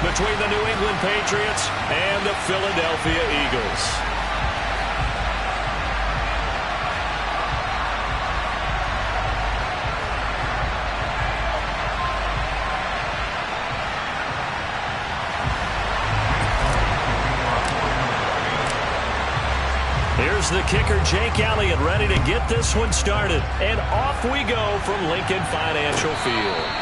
between the New England Patriots and the Philadelphia Eagles. Here's the kicker, Jake Elliott, ready to get this one started. And off we go from Lincoln Financial Field.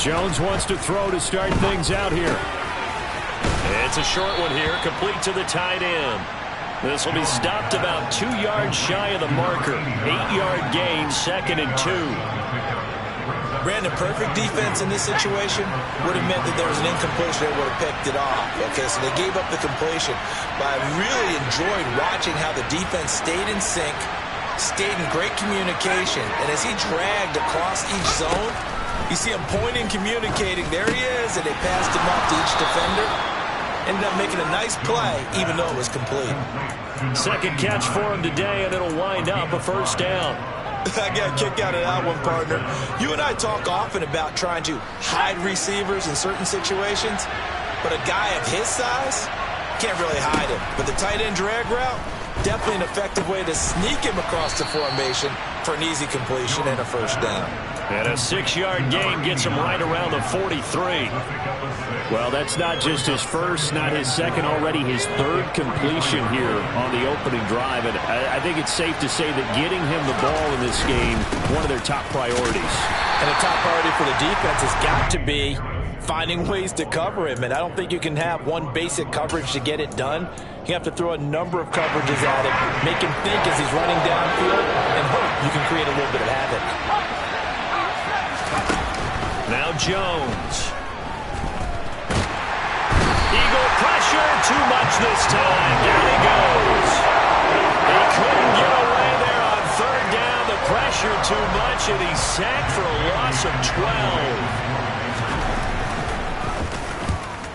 Jones wants to throw to start things out here. It's a short one here, complete to the tight end. This will be stopped about 2 yards shy of the marker. 8-yard gain, 2nd and 2. Brandon, perfect defense in this situation would have meant that there was an incompletion. They would have picked it off. Okay, so they gave up the completion. But I really enjoyed watching how the defense stayed in sync, stayed in great communication. And as he dragged across each zone, you see him pointing, communicating. There he is, and they passed him off to each defender. Ended up making a nice play, even though it was complete. Second catch for him today, and it'll wind up a first down. I got a kick out of that one, partner. You and I talk often about trying to hide receivers in certain situations, but a guy of his size can't really hide him. But the tight end drag route, definitely an effective way to sneak him across the formation for an easy completion and a first down. And a 6-yard gain gets him right around the 43. Well, that's not just his first, not his second, already his third completion here on the opening drive. And I think it's safe to say that getting him the ball in this game, one of their top priorities. And a top priority for the defense has got to be finding ways to cover him. And I don't think you can have one basic coverage to get it done. You have to throw a number of coverages at him, make him think as he's running downfield, and hope you can create a little bit of havoc. Now Jones. Eagle pressure, too much this time. Down he goes. He couldn't get away there on third down. The pressure too much, and he's sacked for a loss of 12.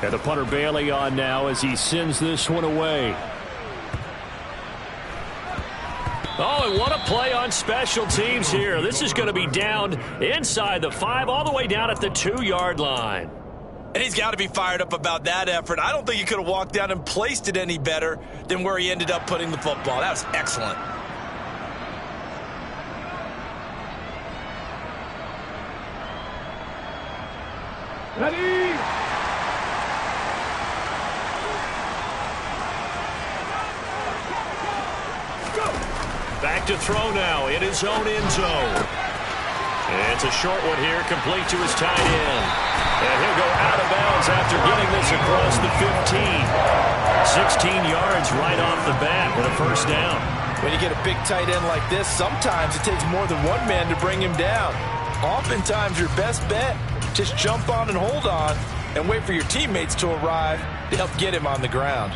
And the punter Bailey on now as he sends this one away. Oh, and what a play on special teams here. This is going to be down inside the 5, all the way down at the 2-yard line. And he's got to be fired up about that effort. I don't think he could have walked down and placed it any better than where he ended up putting the football. That was excellent. Ready? Back to throw now in his own end zone. It's a short one here, complete to his tight end. And he'll go out of bounds after getting this across the 15. 16 yards right off the bat with a first down. When you get a big tight end like this, sometimes it takes more than one man to bring him down. Oftentimes your best bet, just jump on and hold on and wait for your teammates to arrive to help get him on the ground.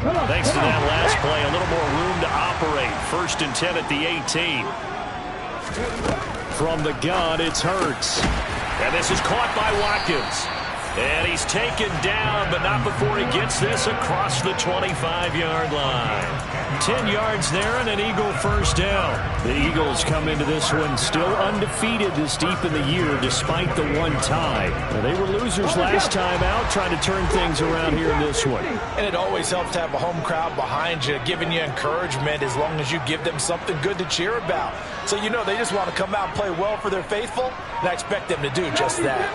Thanks to that last play, a little more room to operate. 1st and 10 at the 18. From the gun, it's Hurts. And this is caught by Watkins. And he's taken down, but not before he gets this across the 25-yard line. 10 yards there and an Eagle first down. The Eagles come into this one still undefeated this deep in the year despite the one tie. Now, they were losers last time out, trying to turn things around here in this one. And it always helps to have a home crowd behind you, giving you encouragement as long as you give them something good to cheer about. So you know they just want to come out and play well for their faithful, and I expect them to do just that.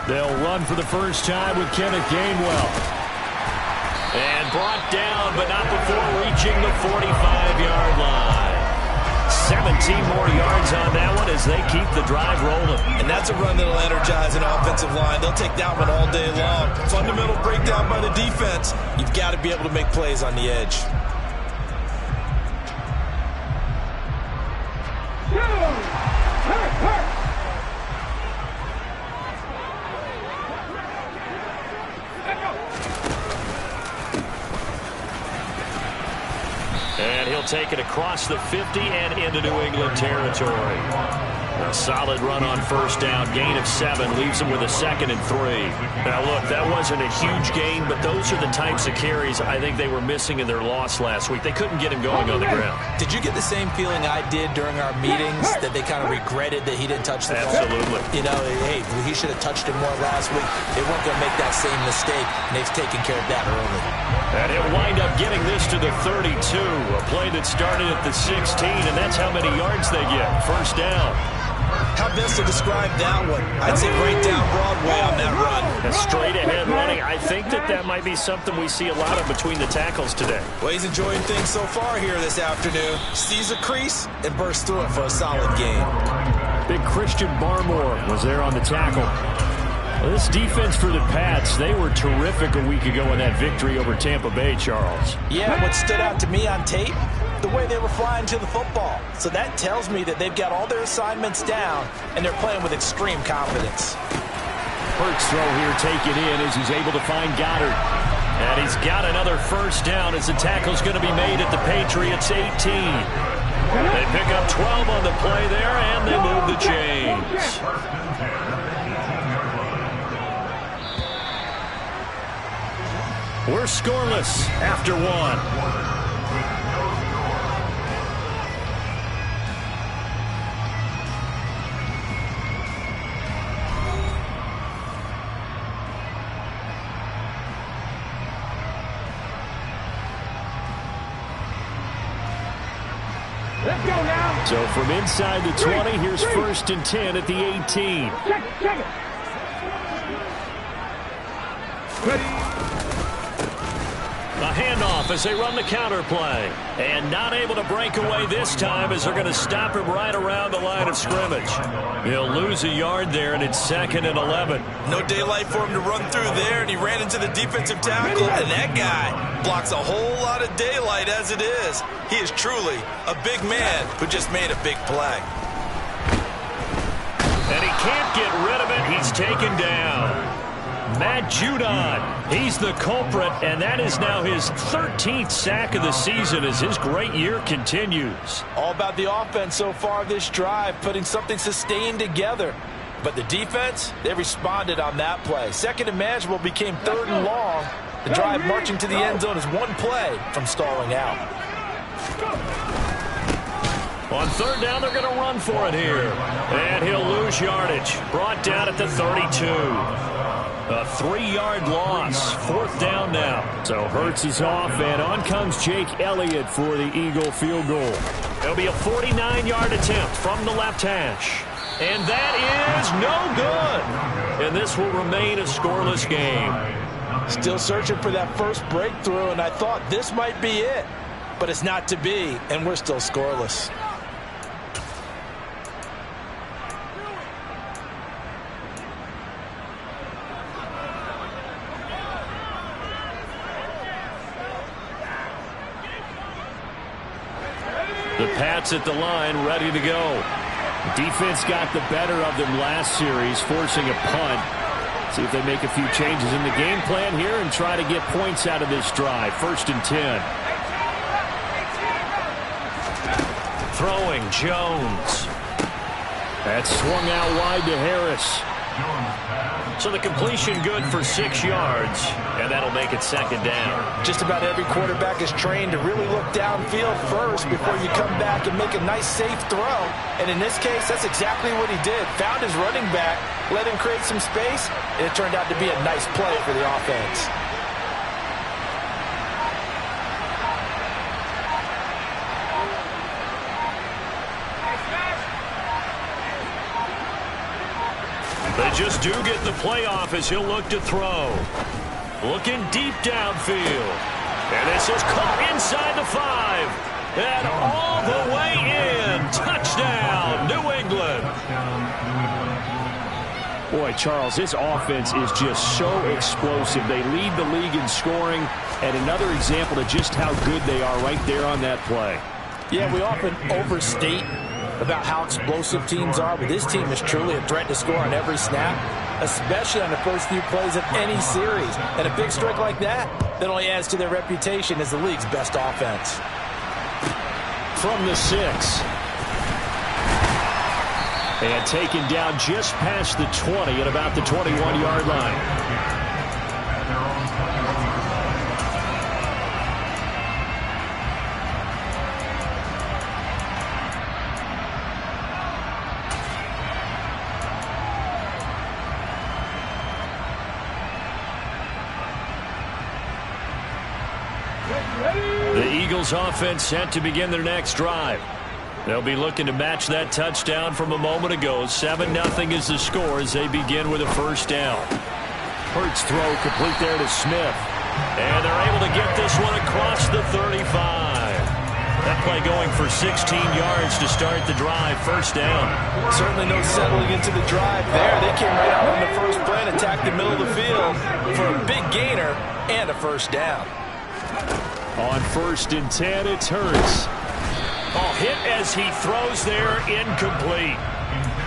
They'll run for the first time with Kenneth Gainwell. And brought down, but not before reaching the 45-yard line. 17 more yards on that one as they keep the drive rolling. And that's a run that'll energize an offensive line. They'll take that one all day long. Fundamental breakdown by the defense. You've got to be able to make plays on the edge. And he'll take it across the 50 and into New England territory. A solid run on first down. Gain of 7 leaves him with a 2nd and 3. Now, look, that wasn't a huge gain, but those are the types of carries I think they were missing in their loss last week. They couldn't get him going on the ground. Did you get the same feeling I did during our meetings, that they kind of regretted that he didn't touch the ball? Absolutely. You know, hey, he should have touched it more last week. They weren't going to make that same mistake, and they've taken care of that early. And he'll wind up getting this to the 32. A play that started at the 16, and that's how many yards they get. First down. How best to describe that one? I'd say right down Broadway on that run. A straight-ahead running. I think that might be something we see a lot of between the tackles today. Well, he's enjoying things so far here this afternoon. Sees a crease and bursts through it for a solid gain. Big Christian Barmore was there on the tackle. Well, this defense for the Pats, they were terrific a week ago in that victory over Tampa Bay, Charles. Yeah, what stood out to me on tape, the way they were flying to the football. So that tells me that they've got all their assignments down, and they're playing with extreme confidence. Hurts throw here taken in as he's able to find Goddard. And he's got another first down as the tackle's going to be made at the Patriots 18. They pick up 12 on the play there, and they move the chains. We're scoreless after 1. Let's go now. So from inside the 20, here's 1st and 10 at the 18. Check it. Ready. A handoff as they run the counter play. And not able to break away this time as they're going to stop him right around the line of scrimmage. He'll lose a yard there, and it's 2nd and 11. No daylight for him to run through there, and he ran into the defensive tackle, and that guy blocks a whole lot of daylight as it is. He is truly a big man who just made a big play. And he can't get rid of it. He's taken down. Matt Judon, he's the culprit, and that is now his 13th sack of the season as his great year continues. All about the offense so far this drive, putting something sustained together. But the defense, they responded on that play. 2nd and manageable became 3rd and long. The drive marching to the end zone is one play from stalling out. On 3rd down, they're going to run for it here. And he'll lose yardage. Brought down at the 32. A 3-yard loss. 4th down now. So Hurts is off, and on comes Jake Elliott for the Eagle field goal. It'll be a 49-yard attempt from the left hash. And that is no good. And this will remain a scoreless game. Still searching for that first breakthrough, and I thought this might be it. But it's not to be, and we're still scoreless. The Pats at the line, ready to go. Defense got the better of them last series, forcing a punt. See if they make a few changes in the game plan here and try to get points out of this drive. 1st and 10. Throwing Jones. That swung out wide to Harris. So the completion good for 6 yards, and that'll make it 2nd down. Just about every quarterback is trained to really look downfield first before you come back and make a nice, safe throw. And in this case, that's exactly what he did. Found his running back, let him create some space, and it turned out to be a nice play for the offense. They just do get the playoff as he'll look to throw. Looking deep downfield. And this is caught inside the 5. And all the way in. Boy, Charles, this offense is just so explosive. They lead the league in scoring, and another example of just how good they are right there on that play. Yeah, we often overstate about how explosive teams are, but this team is truly a threat to score on every snap, especially on the first few plays of any series. And a big strike like that only adds to their reputation as the league's best offense. From the 6. And taken down just past the 20 at about the 21-yard line. The Eagles offense set to begin their next drive. They'll be looking to match that touchdown from a moment ago. 7-0 is the score as they begin with a first down. Hurts throw complete there to Smith. And they're able to get this one across the 35. That play going for 16 yards to start the drive. First down. Certainly no settling into the drive there. They came right out on the first play and attacked the middle of the field for a big gainer and a first down. On 1st and 10, it's Hurts. Oh, hit as he throws there, incomplete.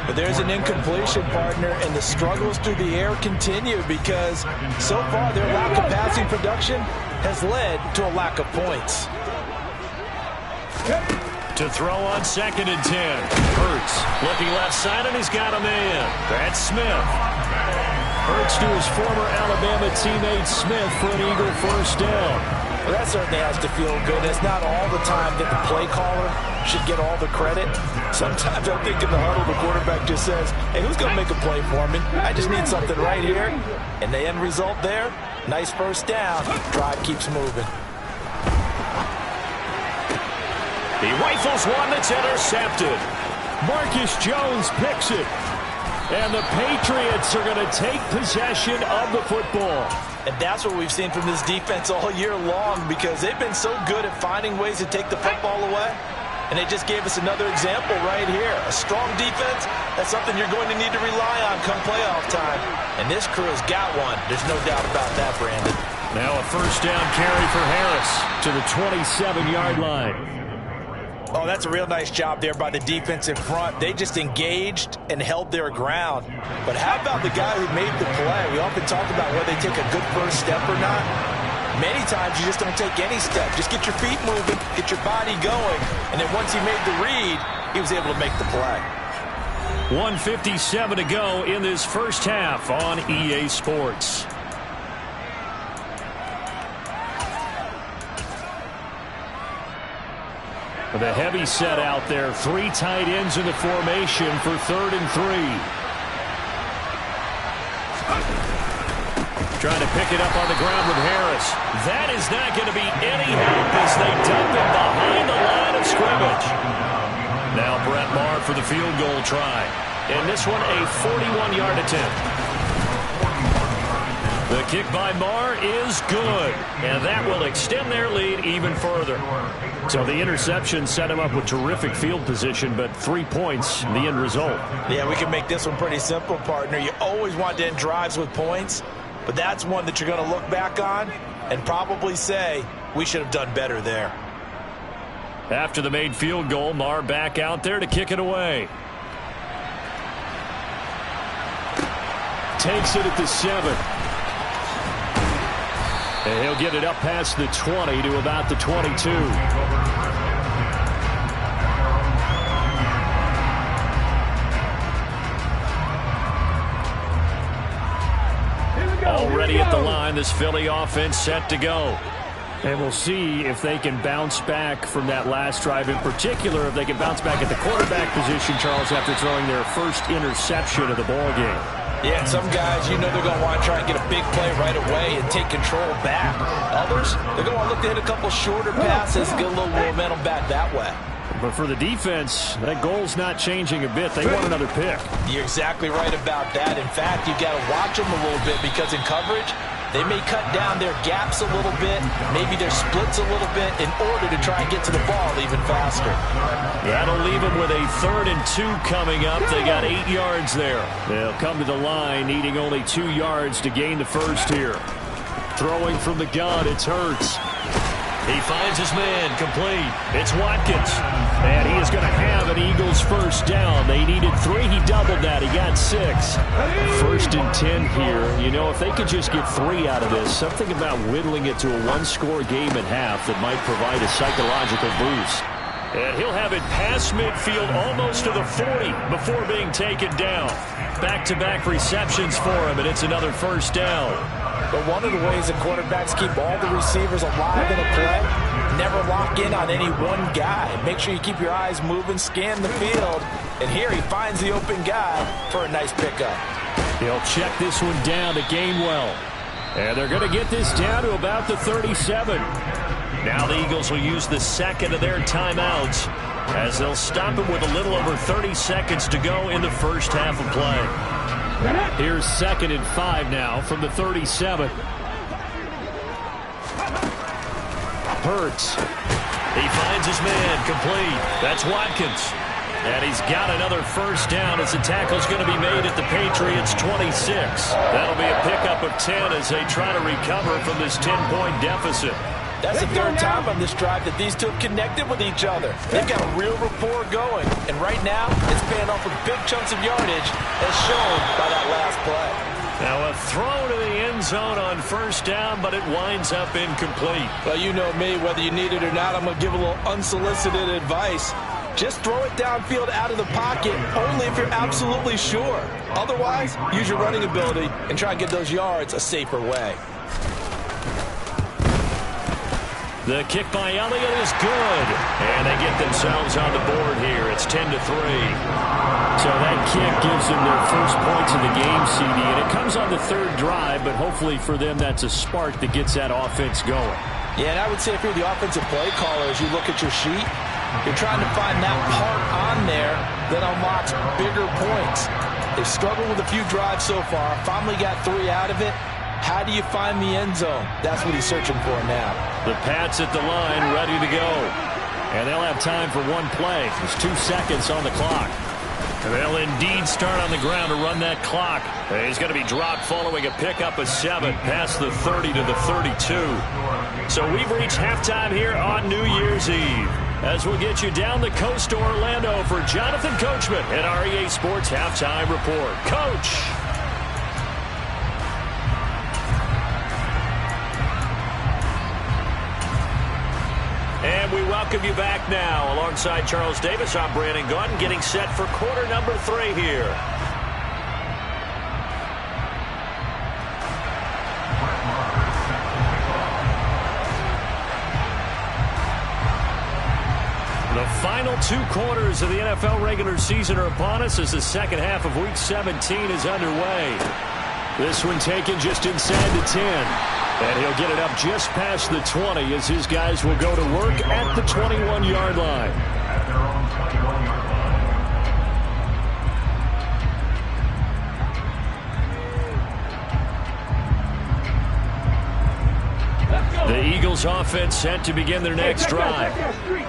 But there's an incompletion, partner, and the struggles through the air continue because so far their lack of passing production has led to a lack of points. To throw on 2nd and 10. Hurts looking left side, and he's got a man. That's Smith. Hurts to his former Alabama teammate Smith for an Eagle first down. Well, that certainly has to feel good. It's not all the time that the play caller should get all the credit. Sometimes I think in the huddle, the quarterback just says, hey, who's going to make a play for me? I just need something right here. And the end result there, nice first down. Drive keeps moving. He rifles one that's intercepted. Marcus Jones picks it. And the Patriots are going to take possession of the football. And that's what we've seen from this defense all year long because they've been so good at finding ways to take the football away. And they just gave us another example right here. A strong defense, that's something you're going to need to rely on come playoff time. And this crew has got one. There's no doubt about that, Brandon. Now a first down carry for Harris to the 27-yard line. Oh, that's a real nice job there by the defense in front. They just engaged and held their ground. But how about the guy who made the play? We often talk about whether they take a good first step or not. Many times you just don't take any step. Just get your feet moving, get your body going. And then once he made the read, he was able to make the play. 1:57 to go in this first half on EA Sports. With a heavy set out there, 3 tight ends in the formation for 3rd and 3. Trying to pick it up on the ground with Harris. That is not going to be any help as they dump him behind the line of scrimmage. Now Brett Maher for the field goal try. And this one a 41-yard attempt. The kick by Maher is good, and that will extend their lead even further. So the interception set him up with terrific field position, but 3 points, the end result. Yeah, we can make this one pretty simple, partner. You always want to end drives with points, but that's one that you're going to look back on and probably say, we should have done better there. After the made field goal, Maher back out there to kick it away. Takes it at the 7. And he'll get it up past the 20 to about the 22. Already at the line, this Philly offense set to go. And we'll see if they can bounce back from that last drive. In particular, if they can bounce back at the quarterback position, Charles, after throwing their first interception of the ballgame. Yeah, and some guys, you know they're going to want to try and get a big play right away and take control back. Others, they're going to want to look to hit a couple shorter passes and get a little momentum back that way. But for the defense, that goal's not changing a bit. They want another pick. You're exactly right about that. In fact, you've got to watch them a little bit because in coverage, They may cut down their gaps a little bit, maybe their splits a little bit in order to try and get to the ball even faster. That'll leave them with a 3rd and 2 coming up. They got 8 yards there. They'll come to the line needing only 2 yards to gain the first here. Throwing from the gun, it's Hurts. He finds his man, complete. It's Watkins. And he is going to have an Eagles first down. They needed 3. He doubled that. He got 6. 1st and 10 here. You know, if they could just get 3 out of this, something about whittling it to a 1-score game at half that might provide a psychological boost. And he'll have it past midfield almost to the 40 before being taken down. Back-to-back receptions for him, and it's another first down. But one of the ways that quarterbacks keep all the receivers alive in a play, never lock in on any one guy. Make sure you keep your eyes moving, scan the field, and here he finds the open guy for a nice pickup. He'll check this one down to Gainwell. And they're going to get this down to about the 37. Now the Eagles will use the second of their timeouts as they'll stop him with a little over 30 seconds to go in the first half of play. Here's 2nd and 5 now from the 37. Hurts. He finds his man, complete. That's Watkins. And he's got another first down as the tackle's going to be made at the Patriots' 26. That'll be a pickup of 10 as they try to recover from this 10-point deficit. That's the 3rd time on this drive that these two have connected with each other. They've got a real rapport going. And right now, it's paying off with big chunks of yardage as shown by that last play. Now a throw to the end zone on first down, but it winds up incomplete. Well, you know me, whether you need it or not, I'm going to give a little unsolicited advice. Just throw it downfield out of the pocket, only if you're absolutely sure. Otherwise, use your running ability and try and get those yards a safer way. The kick by Elliott is good. And they get themselves on the board here. It's 10-3. So that kick gives them their first points of the game, CD. And it comes on the 3rd drive, but hopefully for them that's a spark that gets that offense going. Yeah, and I would say if you're the offensive play caller, as you look at your sheet, you're trying to find that part on there that unlocks bigger points. They've struggled with a few drives so far. Finally got 3 out of it. How do you find the end zone? That's what he's searching for now. The Pats at the line, ready to go. And they'll have time for one play. There's 2 seconds on the clock. And they'll indeed start on the ground to run that clock. He's going to be dropped following a pickup of 7 past the 30 to the 32. So we've reached halftime here on New Year's Eve. As we'll get you down the coast to Orlando for Jonathan Coachman at REA Sports Halftime Report. Coach! And we welcome you back now. Alongside Charles Davis, I'm Brandon Gaudin, getting set for quarter number 3 here. The final 2 quarters of the NFL regular season are upon us as the second half of Week 17 is underway. This one taken just inside the 10. And he'll get it up just past the 20 as his guys will go to work at the 21-yard line. The Eagles offense set to begin their next drive.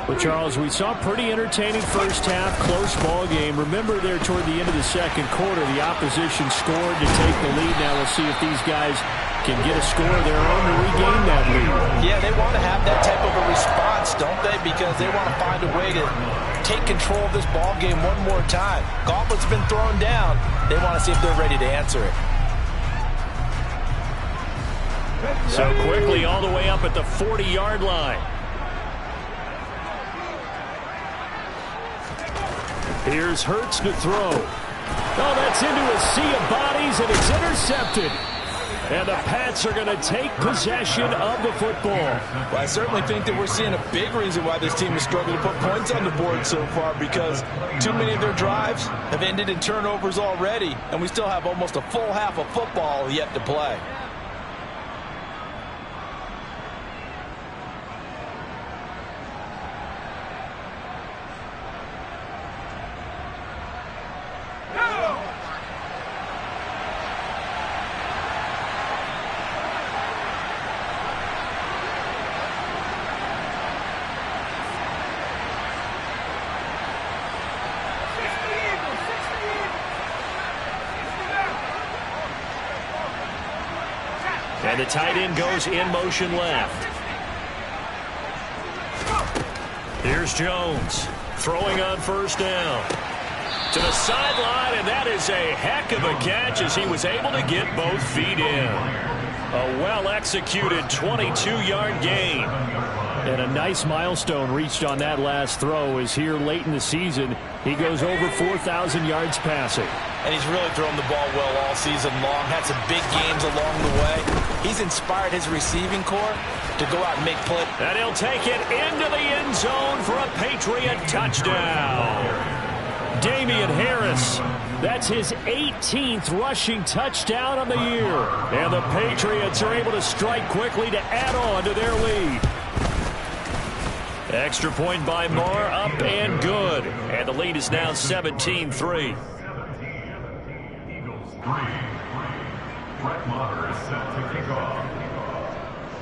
But Charles, we saw a pretty entertaining first half, close ball game. Remember there toward the end of the second quarter, the opposition scored to take the lead. Now we'll see if these guys can get a score of their own to regain that lead. Yeah, they want to have that type of a response, don't they? Because they want to find a way to take control of this ball game one more time. Gauntlet's been thrown down. They want to see if they're ready to answer it. So quickly all the way up at the 40-yard line. Here's Hurts to throw. Oh, that's into a sea of bodies, and it's intercepted. And the Pats are going to take possession of the football. Well, I certainly think that we're seeing a big reason why this team has struggled to put points on the board so far, because too many of their drives have ended in turnovers already, and we still have almost a full half of football yet to play. And the tight end goes in motion left. Here's Jones throwing on first down. To the sideline, and that is a heck of a catch as he was able to get both feet in. A well-executed 22-yard gain. And a nice milestone reached on that last throw as here late in the season, he goes over 4,000 yards passing. And he's really thrown the ball well all season long. Had some big games along the way. He's inspired his receiving corps to go out and make plays. And he'll take it into the end zone for a Patriot touchdown. Damian Harris, that's his 18th rushing touchdown on the year. And the Patriots are able to strike quickly to add on to their lead. Extra point by Moore, up and good. And the lead is now 17-3.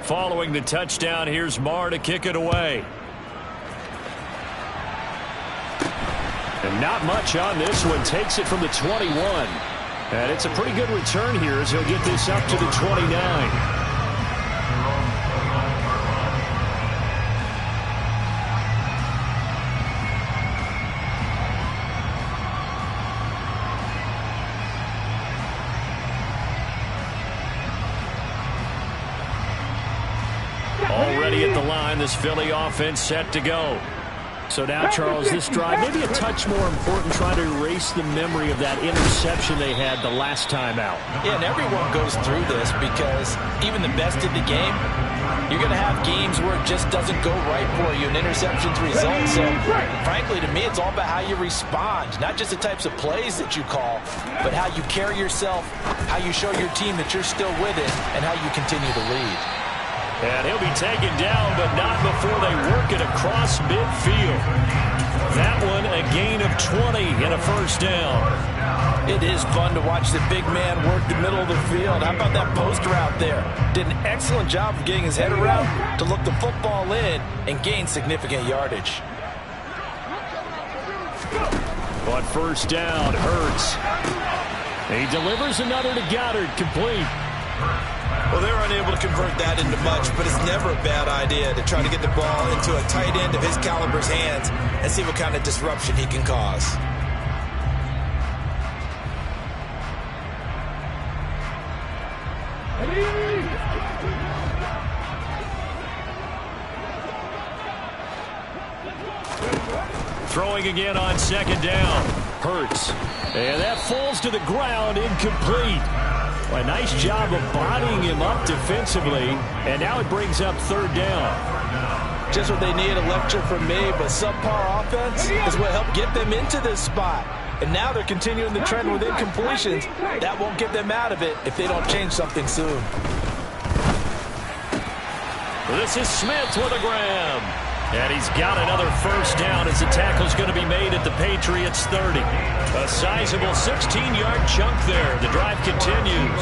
Following the touchdown, here's Marr to kick it away. And not much on this one. Takes it from the 21. And it's a pretty good return here as he'll get this up to the 29. Already at the line, this Philly offense set to go. So now, Charles, this drive maybe a touch more important, trying to erase the memory of that interception they had the last time out. Yeah, and everyone goes through this because even the best in the game, you're going to have games where it just doesn't go right for you, and interceptions result. So, frankly, to me, it's all about how you respond, not just the types of plays that you call, but how you carry yourself, how you show your team that you're still with it, and how you continue to lead. And he'll be taken down, but not before they work it across midfield. That one a gain of 20 and a first down. It is fun to watch the big man work the middle of the field. How about that post route there? Did an excellent job of getting his head around to look the football in and gain significant yardage. On first down, Hurts. He delivers another to Goddard, complete. Well, they were unable to convert that into much, but it's never a bad idea to try to get the ball into a tight end of his caliber's hands and see what kind of disruption he can cause. Throwing again on second down. Hurts. And that falls to the ground, incomplete. A nice job of bodying him up defensively, and now it brings up third down. Just what they need, a lecture from me, but subpar offense is what helped get them into this spot. And now they're continuing the trend with incompletions. That won't get them out of it if they don't change something soon. This is Smith with a grab. And he's got another first down as the tackle's going to be made at the Patriots' 30. A sizable 16-yard chunk there. The drive continues.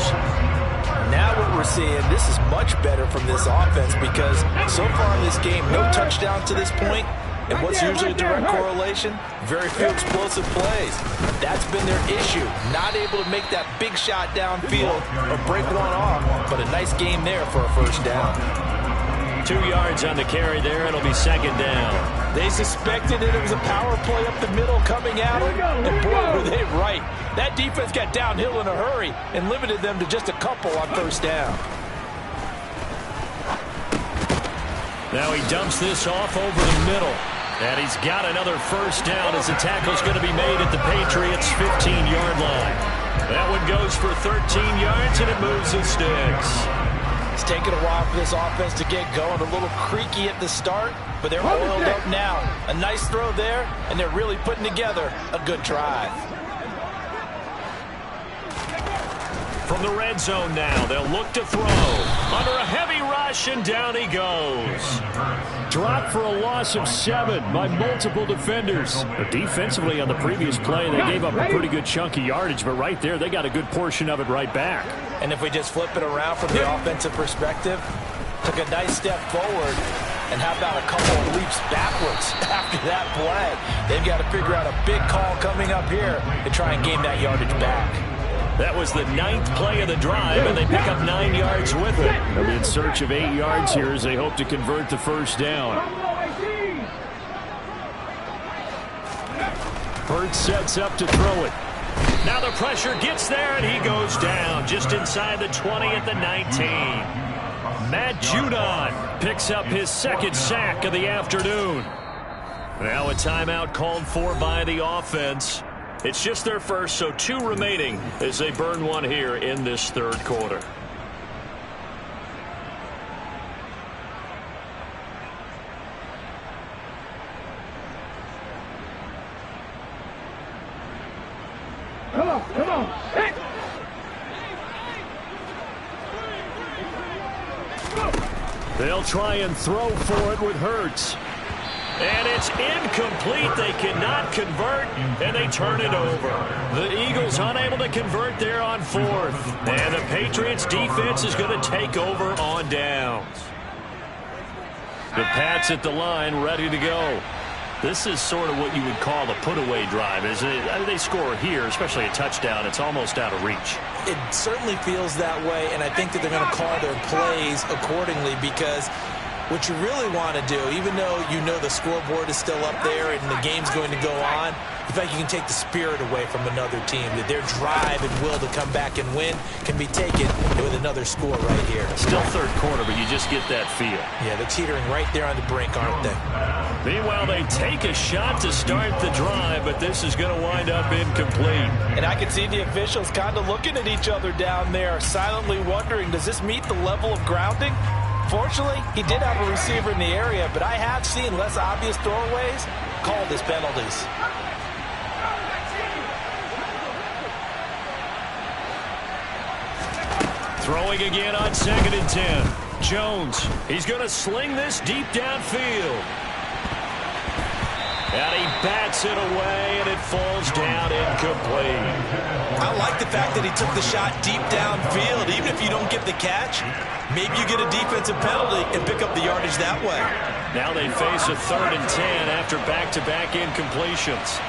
Now what we're seeing, this is much better from this offense because so far in this game, no touchdown to this point. And what's usually a direct correlation? Very few explosive plays. That's been their issue. Not able to make that big shot downfield or break one off, but a nice game there for a first down. 2 yards on the carry there. It'll be second down. They suspected that it was a power play up the middle coming at them, and boy, were they right. That defense got downhill in a hurry and limited them to just a couple on first down. Now he dumps this off over the middle. And he's got another first down as the tackle's going to be made at the Patriots' 15-yard line. That one goes for 13 yards, and it moves the sticks. It's taken a while for this offense to get going. A little creaky at the start, but they're oiled up now. A nice throw there, and they're really putting together a good drive. From the red zone now, they'll look to throw. Under a heavy rush, and down he goes. Dropped for a loss of 7 by multiple defenders. But defensively on the previous play, they gave up a pretty good chunk of yardage, but right there, they got a good portion of it right back. And if we just flip it around from the offensive perspective, took a nice step forward, and how about a couple of leaps backwards after that play? They've got to figure out a big call coming up here to try and gain that yardage back. That was the 9th play of the drive, and they pick up 9 yards with it. They'll be in search of 8 yards here as they hope to convert the first down. Hurts sets up to throw it. Now the pressure gets there, and he goes down just inside the 20 at the 19. Matt Judon picks up his 2nd sack of the afternoon. Now a timeout called for by the offense. It's just their first, so 2 remaining as they burn one here in this 3rd quarter. Come on. Hey. They'll try and throw for it with Hurts. And it's incomplete. They cannot convert, and they turn it over. The Eagles unable to convert there on 4th. And the Patriots defense is going to take over on downs. The Pats at the line ready to go. This is sort of what you would call the put-away drive, isn't it? They score here, especially a touchdown. It's almost out of reach. It certainly feels that way, and I think that they're going to call their plays accordingly, because what you really want to do, even though you know the scoreboard is still up there and the game's going to go on, you feel like you can take the spirit away from another team, that their drive and will to come back and win can be taken with another score right here. Still 3rd quarter, but you just get that feel. Yeah, they're teetering right there on the brink, aren't they? Meanwhile, they take a shot to start the drive, but this is going to wind up incomplete. And I can see the officials kind of looking at each other down there, silently wondering, does this meet the level of grounding? Fortunately, he did have a receiver in the area, but I have seen less obvious throwaways called as penalties. Throwing again on 2nd and 10. Jones, he's going to sling this deep downfield. And he bats it away, and it falls down incomplete. I like the fact that he took the shot deep downfield. Even if you don't get the catch, maybe you get a defensive penalty and pick up the yardage that way. Now they face a 3rd and 10 after back-to-back incompletions.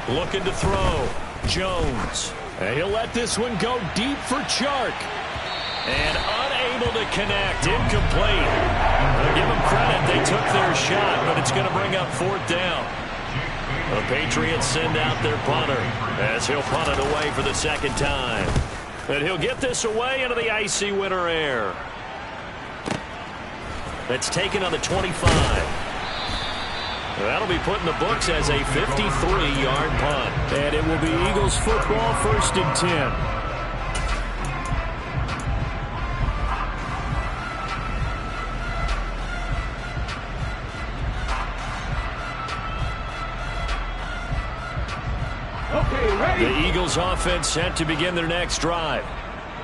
Looking to throw. Jones. And he'll let this one go deep for Chark. And unable to connect. Incomplete. Give them credit. They took their shot, but it's going to bring up 4th down. The Patriots send out their punter as he'll punt it away for the 2nd time. And he'll get this away into the icy winter air. That's taken on the 25. That'll be put in the books as a 53-yard punt. And it will be Eagles football, 1st and 10. Okay, ready. The Eagles offense set to begin their next drive.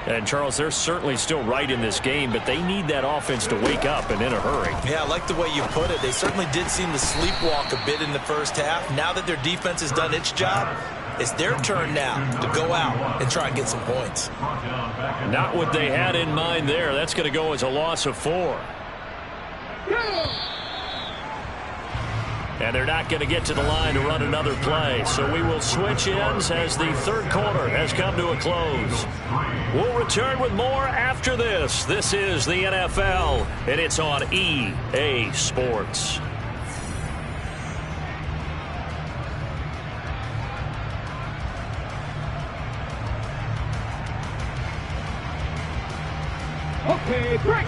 And, Charles, they're certainly still right in this game, but they need that offense to wake up and in a hurry. Yeah, I like the way you put it. They certainly did seem to sleepwalk a bit in the first half. Now that their defense has done its job, it's their turn now to go out and try and get some points. Not what they had in mind there. That's going to go as a loss of 4. And they're not going to get to the line to run another play. So we will switch ends as the 3rd quarter has come to a close. We'll return with more after this. This is the NFL, and it's on EA Sports. Okay, break.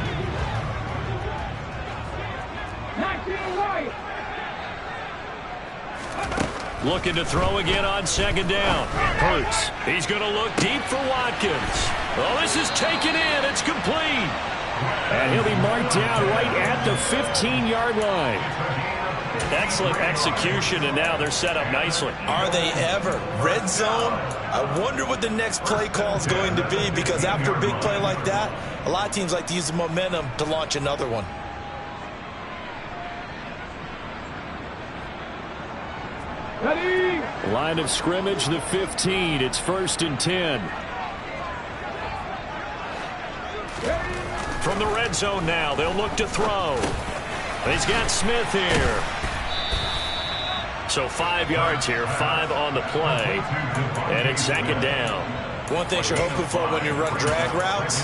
19 right. Looking to throw again on 2nd down. Hurts. He's going to look deep for Watkins. Oh, this is taken in. It's complete. And he'll be marked down right at the 15-yard line. Excellent execution, and now they're set up nicely. Are they ever? Red zone? I wonder what the next play call is going to be, because after a big play like that, a lot of teams like to use the momentum to launch another one. Ready. Line of scrimmage, the 15. It's 1st and 10. From the red zone now, they'll look to throw. He's got Smith here. So 5 yards here, 5 on the play, and it's second down. One thing you're hoping for when you run drag routes,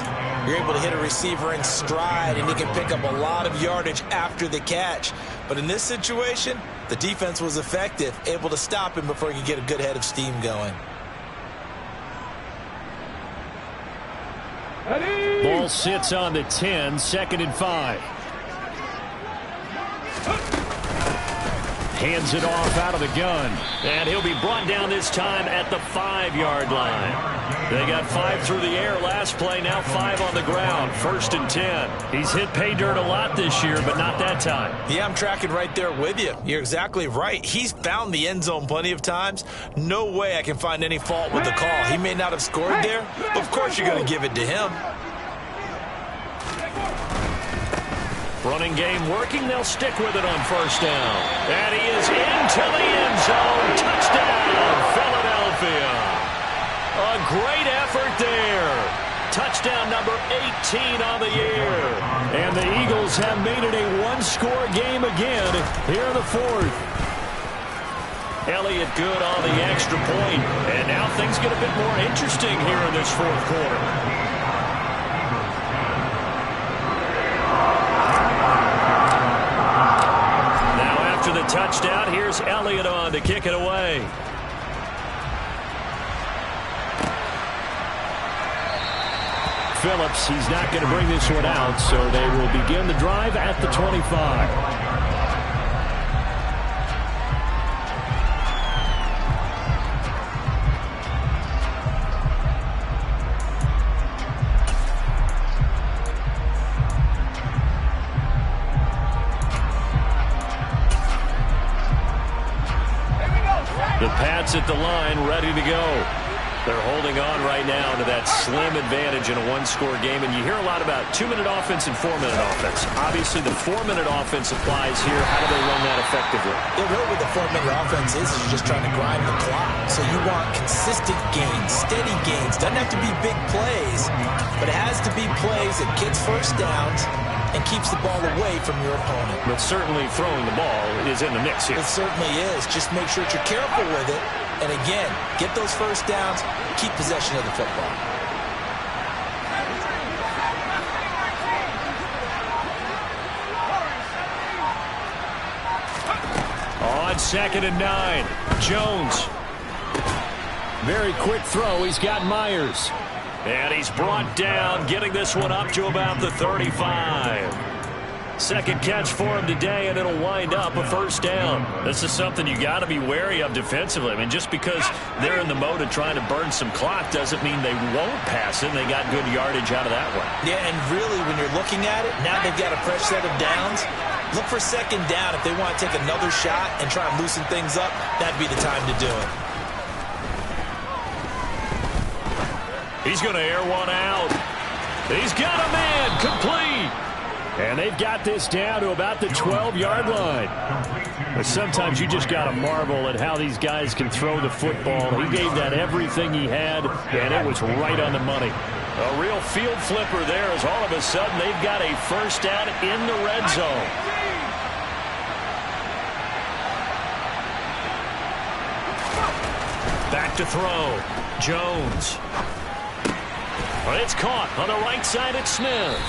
you're able to hit a receiver in stride, and he can pick up a lot of yardage after the catch. But in this situation, the defense was effective, able to stop him before he could get a good head of steam going. Ball sits on the 10, 2nd and 5. Hands it off out of the gun. And he'll be brought down this time at the 5-yard line. They got 5 through the air last play, now 5 on the ground. 1st and 10. He's hit pay dirt a lot this year, but not that time. Yeah, I'm tracking right there with you. You're exactly right. He's found the end zone plenty of times. No way I can find any fault with the call. He may not have scored there, but of course you're going to give it to him. Running game working. They'll stick with it on 1st down. And he is into the end zone. Touchdown, Philadelphia. A great effort there. Touchdown number 18 on the year. And the Eagles have made it a one-score game again here in the 4th. Elliott good on the extra point. And now things get a bit more interesting here in this 4th quarter. The touchdown. Here's Elliott on to kick it away. Phillips, he's not going to bring this one out, so they will begin the drive at the 25. At the line, ready to go. They're holding on right now to that slim advantage in a one-score game, and you hear a lot about 2-minute offense and 4-minute offense. Obviously, the 4-minute offense applies here. How do they run that effectively? Yeah, really what the 4-minute offense is you're just trying to grind the clock. So you want consistent gains, steady gains. Doesn't have to be big plays, but it has to be plays that gets 1st downs and keeps the ball away from your opponent. But certainly throwing the ball is in the mix here. It certainly is. Just make sure that you're careful with it. And again, get those 1st downs, keep possession of the football. On 2nd and 9, Jones. Very quick throw. He's got Myers. And he's brought down, getting this one up to about the 35. 2nd catch for him today, and it'll wind up a 1st down. This is something you got to be wary of defensively. I mean, just because they're in the mode of trying to burn some clock doesn't mean they won't pass it. They got good yardage out of that one. Yeah, and really, when you're looking at it, now they've got a fresh set of downs. Look for 2nd down. If they want to take another shot and try and loosen things up, that'd be the time to do it. He's going to air one out. He's got a man complete. And they've got this down to about the 12-yard line. But sometimes you just got to marvel at how these guys can throw the football. He gave that everything he had, and it was right on the money. A real field flipper there as all of a sudden they've got a 1st down in the red zone. Back to throw. Jones. It's caught on the right side at Smith.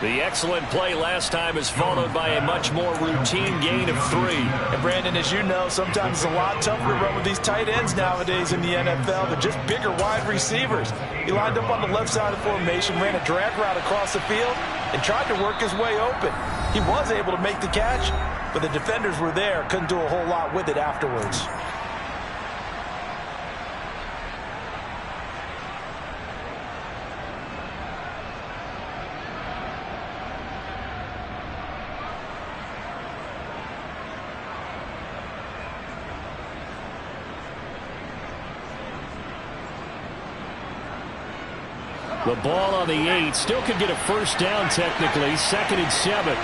The excellent play last time is followed by a much more routine gain of 3. And Brandon, as you know, sometimes it's a lot tougher to run with these tight ends nowadays in the NFL. They're just bigger wide receivers. He lined up on the left side of the formation, ran a drag route across the field, and tried to work his way open. He was able to make the catch, but the defenders were there, couldn't do a whole lot with it afterwards. The ball on the 8. Still could get a 1st down technically. 2nd and 7.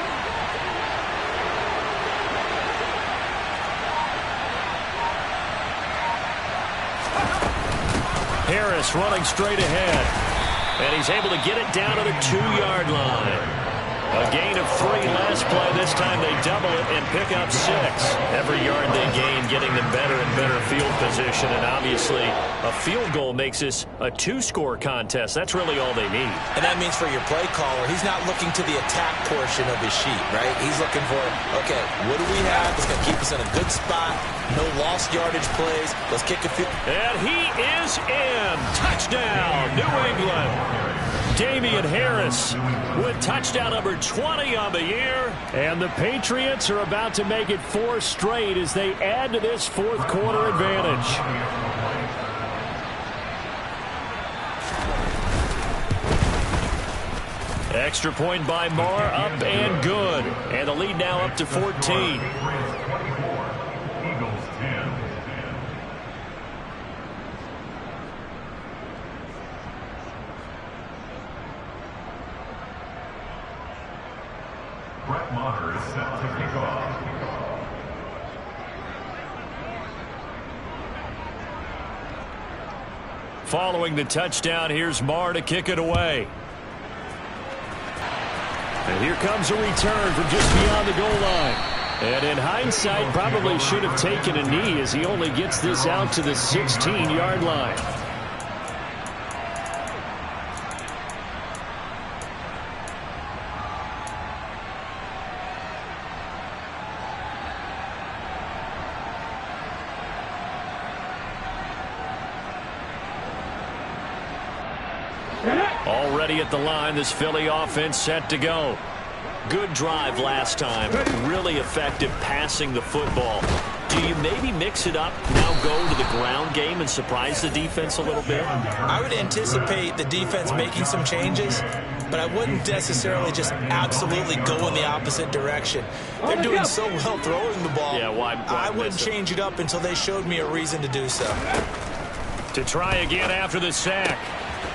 Harris running straight ahead. And he's able to get it down to the 2-yard line. A gain of 3 last play. This time they double it and pick up 6. Every yard they gain getting them better and better field position. And obviously a field goal makes this a 2-score contest. That's really all they need. And that means for your play caller, he's not looking to the attack portion of his sheet, right? He's looking for, okay, what do we have that's going to keep us in a good spot? No lost yardage plays. Let's kick a few. And he is in. Touchdown, New England. Damian Harris with touchdown number 20 on the year. And the Patriots are about to make it 4 straight as they add to this fourth quarter advantage. Extra point by Marr, up and good. And the lead now up to 14. Is set to kick off. Following the touchdown, here's Marr to kick it away. And here comes a return from just beyond the goal line. And in hindsight, probably should have taken a knee as he only gets this out to the 16-yard line. Already at the line, this Philly offense set to go. Good drive last time. Really effective passing the football. Do you maybe mix it up, now go to the ground game and surprise the defense a little bit? I would anticipate the defense making some changes, but I wouldn't necessarily just absolutely go in the opposite direction. They're doing so well throwing the ball. Yeah, why I wouldn't change it up until they showed me a reason to do so. To try again after the sack.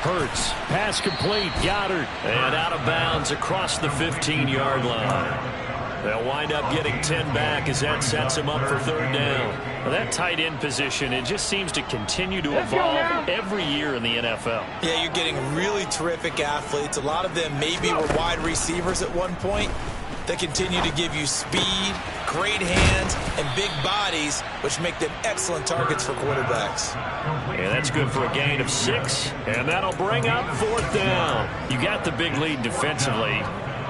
Hurts, pass complete, Goddard, and out of bounds across the 15-yard line. They'll wind up getting 10 back as that sets them up for third down. Well, that tight end position, it just seems to continue to evolve every year in the NFL. Yeah, you're getting really terrific athletes. A lot of them maybe were wide receivers at one point. They continue to give you speed, great hands, and big bodies, which make them excellent targets for quarterbacks. And that's good for a gain of 6, and that'll bring up fourth down. You got the big lead defensively,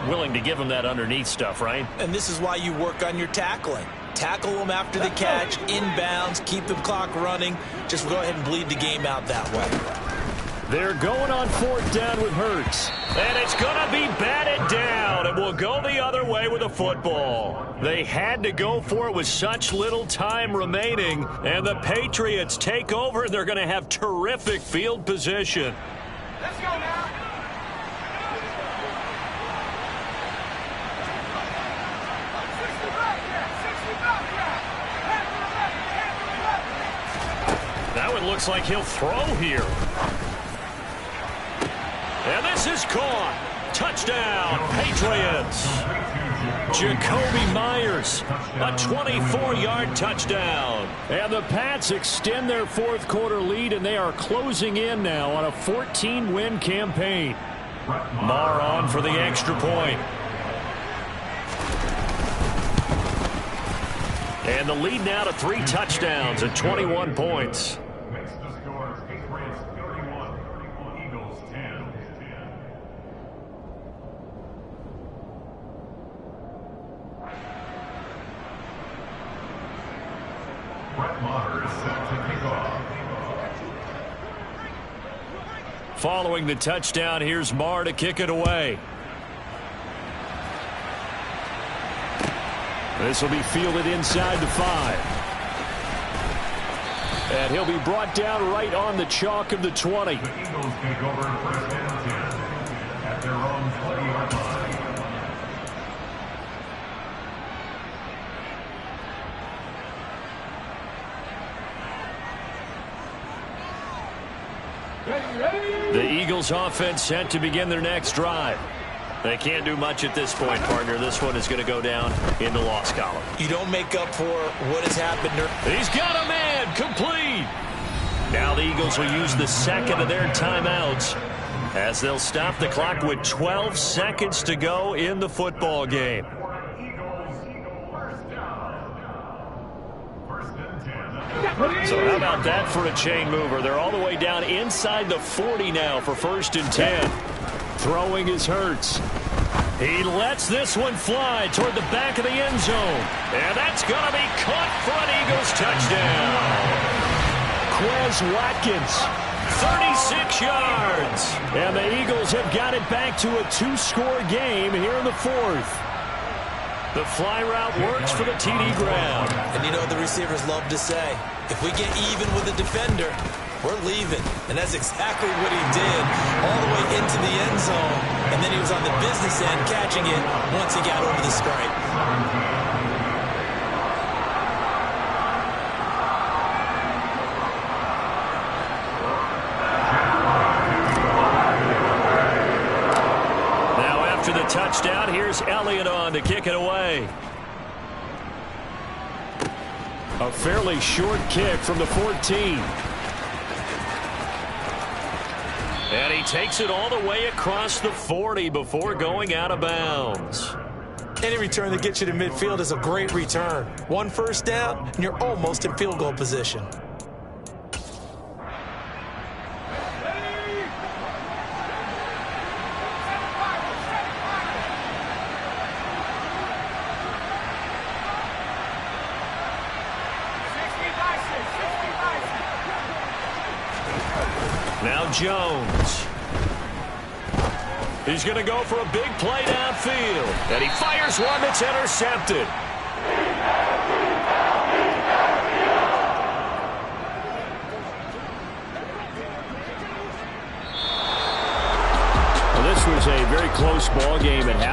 willing to give them that underneath stuff, right? And this is why you work on your tackling. Tackle them after the catch, inbounds, keep the clock running. Just go ahead and bleed the game out that way. They're going on fourth down with Hurts. And it's going to be batted down. And will go the other way with the football. They had to go for it with such little time remaining. And the Patriots take over, and they're going to have terrific field position. Let's go now. Now it looks like he'll throw here. And this is caught. Touchdown, Patriots. Jacoby Myers, a 24-yard touchdown. And the Pats extend their fourth quarter lead, and they are closing in now on a 14-win campaign. Marr on for the extra point. And the lead now to 3 touchdowns at 21 points. Following the touchdown, here's Marr to kick it away. This will be fielded inside the 5. And he'll be brought down right on the chalk of the 20. The Eagles take over first and 10 at their own 20-yard line. The Eagles offense set to begin their next drive. They can't do much at this point, partner. This one is going to go down in the loss column. You don't make up for what has happened. He's got a man complete. Now the Eagles will use the second of their timeouts. as they'll stop the clock with 12 seconds to go in the football game. So how about that for a chain mover? They're all the way down inside the 40 now for 1st and 10. Throwing is Hurts. He lets this one fly toward the back of the end zone. And that's going to be caught for an Eagles touchdown. Quez Watkins, 36 yards. And the Eagles have got it back to a 2-score game here in the 4th. The fly route works for the TD grab. And you know what the receivers love to say? If we get even with the defender, we're leaving. And that's exactly what he did all the way into the end zone. And then he was on the business end catching it once he got over the stripe. Touchdown. Here's Elliott on to kick it away. A fairly short kick from the 14. And he takes it all the way across the 40 before going out of bounds. Any return that gets you to midfield is a great return. 1 first down, and you're almost in field goal position. Now Jones. He's going to go for a big play downfield. And he fires one that's intercepted. Well, this was a very close ball game at half.